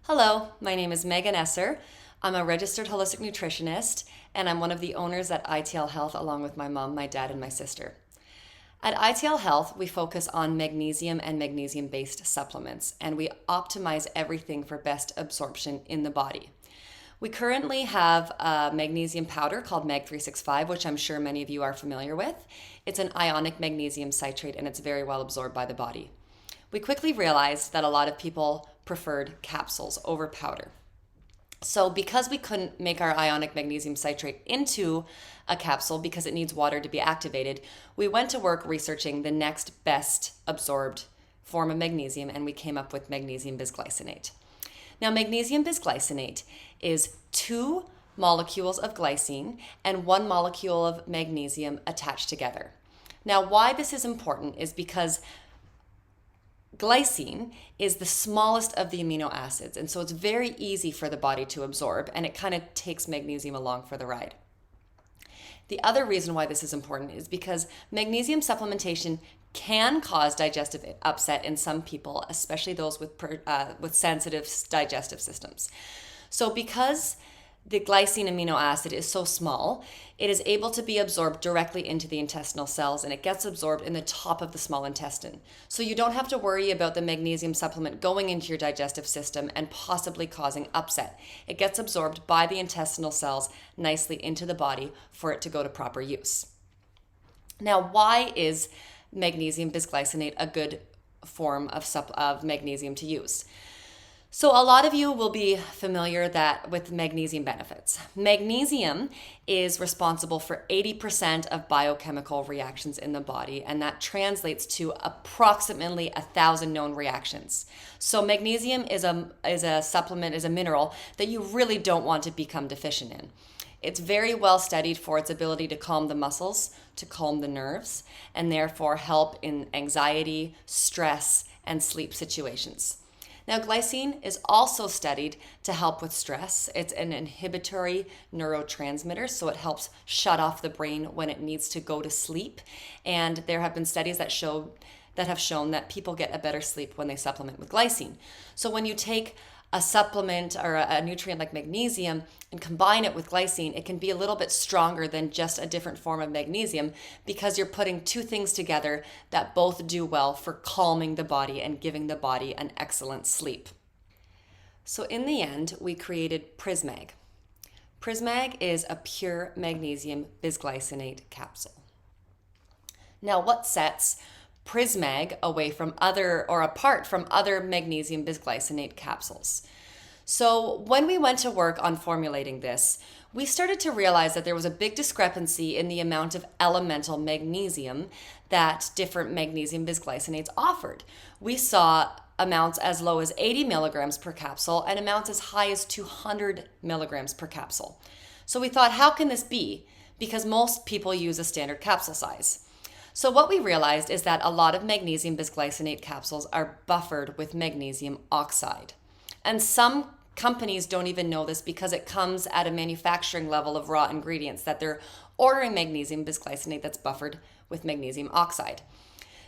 Hello, my name is Megan Esser. I'm a registered holistic nutritionist, and I'm one of the owners at ITL Health along with my mom, my dad, and my sister. At ITL Health, we focus on magnesium and magnesium based supplements, and we optimize everything for best absorption in the body. We currently have a magnesium powder called Mag 365, which I'm sure many of you are familiar with. It's an ionic magnesium citrate, and it's very well absorbed by the body. We quickly realized that a lot of people preferred capsules over powder. So, because we couldn't make our ionic magnesium citrate into a capsule because it needs water to be activated, we went to work researching the next best absorbed form of magnesium, and we came up with magnesium bisglycinate. Now, magnesium bisglycinate is two molecules of glycine and one molecule of magnesium attached together. Now, why this is important is because glycine is the smallest of the amino acids, and so it's very easy for the body to absorb, and it kind of takes magnesium along for the ride. The other reason why this is important is because magnesium supplementation can cause digestive upset in some people, especially those with sensitive digestive systems. So because the glycine amino acid is so small, it is able to be absorbed directly into the intestinal cells, and it gets absorbed in the top of the small intestine. So you don't have to worry about the magnesium supplement going into your digestive system and possibly causing upset. It gets absorbed by the intestinal cells nicely into the body for it to go to proper use. Now, why is magnesium bisglycinate a good form of magnesium to use? So a lot of you will be familiar with magnesium benefits. Magnesium is responsible for 80% of biochemical reactions in the body, and that translates to approximately 1,000 known reactions. So magnesium is a supplement, is a mineral that you really don't want to become deficient in. It's very well studied for its ability to calm the muscles, to calm the nerves, and therefore help in anxiety, stress, and sleep situations. Now, glycine is also studied to help with stress. It's an inhibitory neurotransmitter, so it helps shut off the brain when it needs to go to sleep. And there have been studies that have shown that people get a better sleep when they supplement with glycine. So when you take a supplement or a nutrient like magnesium and combine it with glycine, it can be a little bit stronger than just a different form of magnesium because you're putting two things together that both do well for calming the body and giving the body an excellent sleep. So in the end, we created Prismag. Prismag is a pure magnesium bisglycinate capsule. Now, what sets Prismag away from apart from other magnesium bisglycinate capsules? So when we went to work on formulating this, we started to realize that there was a big discrepancy in the amount of elemental magnesium that different magnesium bisglycinates offered. We saw amounts as low as 80 milligrams per capsule and amounts as high as 200 milligrams per capsule. So we thought, how can this be? Because most people use a standard capsule size. So what we realized is that a lot of magnesium bisglycinate capsules are buffered with magnesium oxide. And some companies don't even know this because it comes at a manufacturing level of raw ingredients that they're ordering magnesium bisglycinate that's buffered with magnesium oxide.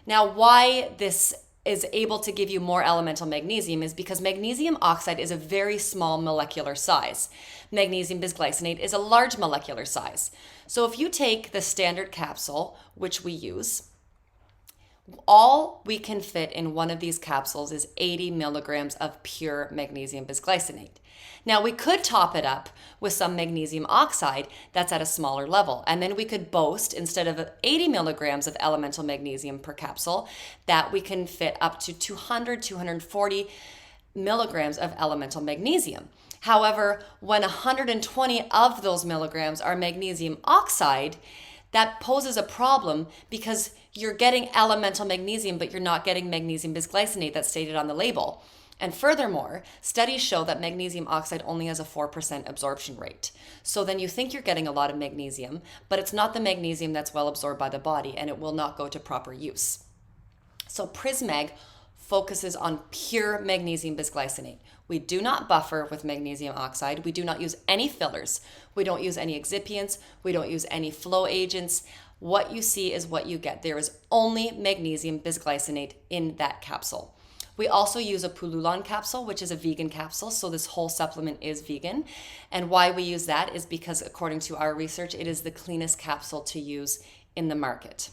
Now, why this is able to give you more elemental magnesium is because magnesium oxide is a very small molecular size. Magnesium bisglycinate is a large molecular size. So if you take the standard capsule, which we use, all we can fit in one of these capsules is 80 milligrams of pure magnesium bisglycinate. Now, we could top it up with some magnesium oxide that's at a smaller level, and then we could boast, instead of 80 milligrams of elemental magnesium per capsule, that we can fit up to 200, 240 milligrams of elemental magnesium. However, when 120 of those milligrams are magnesium oxide, that poses a problem because you're getting elemental magnesium, but you're not getting magnesium bisglycinate that's stated on the label. And furthermore, studies show that magnesium oxide only has a 4% absorption rate. So then you think you're getting a lot of magnesium, but it's not the magnesium that's well absorbed by the body, and it will not go to proper use. So Prismag focuses on pure magnesium bisglycinate. We do not buffer with magnesium oxide. We do not use any fillers. We don't use any excipients. We don't use any flow agents. What you see is what you get. There is only magnesium bisglycinate in that capsule. We also use a Pululan capsule, which is a vegan capsule. So this whole supplement is vegan. And why we use that is because according to our research, it is the cleanest capsule to use in the market.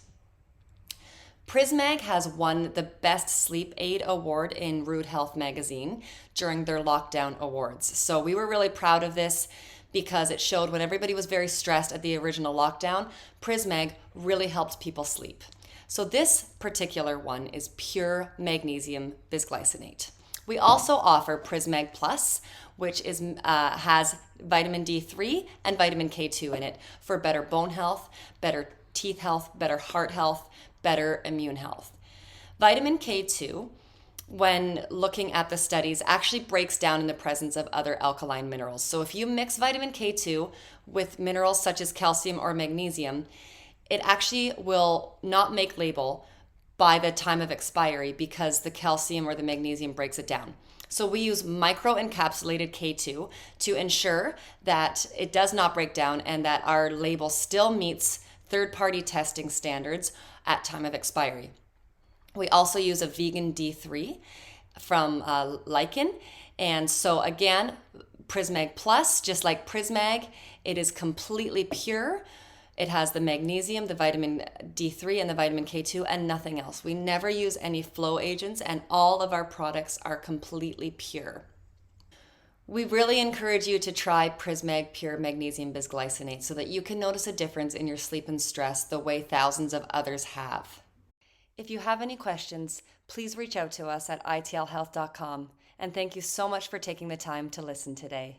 Prismag has won the Best Sleep Aid Award in Rude Health magazine during their lockdown awards. So we were really proud of this because it showed when everybody was very stressed at the original lockdown, Prismag really helped people sleep. So this particular one is pure magnesium bisglycinate. We also offer Prismag Plus, which has vitamin D3 and vitamin K2 in it for better bone health, better teeth health, better heart health, better immune health. Vitamin K2, when looking at the studies, actually breaks down in the presence of other alkaline minerals. So if you mix vitamin K2 with minerals such as calcium or magnesium, it actually will not make label by the time of expiry because the calcium or the magnesium breaks it down. So we use microencapsulated K2 to ensure that it does not break down and that our label still meets third-party testing standards at time of expiry. We also use a vegan D3 from Lichen. And so again, Prismag Plus, just like Prismag, it is completely pure. It has the magnesium, the vitamin D3, and the vitamin K2, and nothing else. We never use any flow agents, and all of our products are completely pure. We really encourage you to try Prismag Pure Magnesium Bisglycinate so that you can notice a difference in your sleep and stress the way thousands of others have. If you have any questions, please reach out to us at itlhealth.com. And thank you so much for taking the time to listen today.